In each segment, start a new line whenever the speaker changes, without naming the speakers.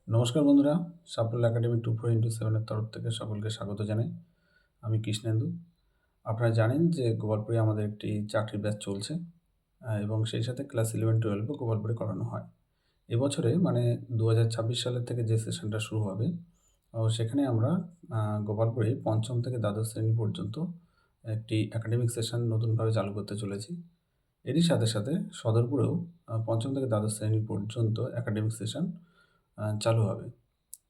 নমস্কার বন্ধুরা, সাফল্য একাডেমি 24x7 এর তরফ থেকে সকলকে স্বাগত জানাই। আমি কৃষ্ণেন্দু। আপনারা জানেন যে গোপালপুরে আমাদের একটি চাকরির ব্যাচ চলছে এবং সেই সাথে ক্লাস 11-12 ও গোপালপুরে করানো হয়। এবছরে মানে 2026 সালের থেকে যে সেশনটা শুরু হবে সেখানে আমরা গোপালপুরে ৫ম থেকে দ্বাদশ শ্রেণী পর্যন্ত একটি একাডেমিক সেশন নতুনভাবে চালু করতে চলেছি। এরই সাথে সাথে সদরপুরেও ৫ম থেকে দ্বাদশ শ্রেণী পর্যন্ত একাডেমিক সেশন চালু হবে।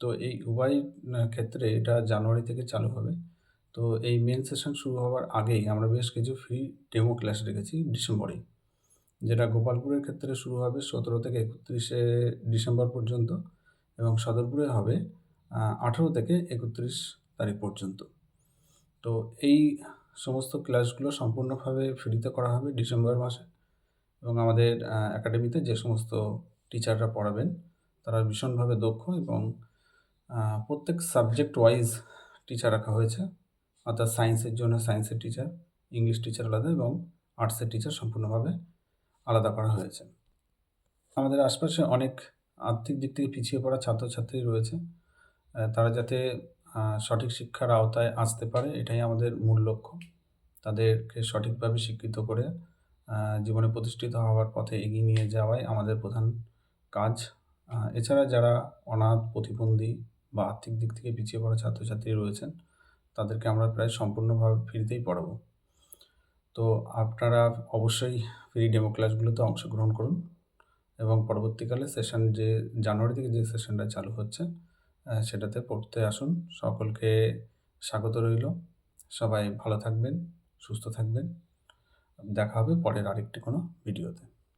তো এই উভয় ক্ষেত্রে এটা জানুয়ারি থেকে চালু হবে। তো এই মেইন সেশন শুরু হওয়ার আগেই আমরা বেশ কিছু ফ্রি ডেমো ক্লাস রেখেছি ডিসেম্বরেই। যেটা গোপালপুরের ক্ষেত্রে শুরু হবে ১৭ থেকে ৩১শে ডিসেম্বর পর্যন্ত এবং সদরপুরে হবে ১৮ থেকে ৩১ তারিখ পর্যন্ত। তো এই সমস্ত ক্লাসগুলো সম্পূর্ণভাবে ফ্রিতে করা হবে ডিসেম্বর মাসে এবং আমাদের একাডেমিতে যে সমস্ত টিচাররা পড়াবেন তারা ভীষণভাবে দক্ষ এবং প্রত্যেক সাবজেক্ট ওয়াইজ টিচার রাখা হয়েছে। অর্থাৎ সায়েন্সের জন্য সায়েন্সের টিচার, ইংলিশ টিচার আলাদা এবং আর্টসের টিচার সম্পূর্ণভাবে আলাদা করা হয়েছে। আমাদের আশপাশে অনেক আর্থিক দিক থেকে পিছিয়ে পড়া ছাত্রছাত্রী রয়েছে। তারা যাতে সঠিক শিক্ষার আওতায় আসতে পারে এটাই আমাদের মূল লক্ষ্য। তাদেরকে সঠিকভাবে শিক্ষিত করে জীবনে প্রতিষ্ঠিত হওয়ার পথে এগিয়ে নিয়ে যাওয়াই আমাদের প্রধান কাজ। এছাড়া যারা অনাথ, প্রতিবন্ধী বা আর্থিক দিক থেকে পিছিয়ে পড়া ছাত্রছাত্রী রয়েছেন, তাদেরকে আমরা প্রায় সম্পূর্ণভাবে ফ্রিতেই পড়াবো। তো আপনারা অবশ্যই ফ্রি ডেমো ক্লাসগুলোতে অংশগ্রহণ করুন এবং পরবর্তীকালে সেশন যে জানুয়ারি থেকে যে সেশনটা চালু হচ্ছে, সেটাতে পড়তে আসুন। সকলকে স্বাগত রইল। সবাই ভালো থাকবেন, সুস্থ থাকবেন। দেখা হবে পরের আরেকটি কোনো ভিডিওতে।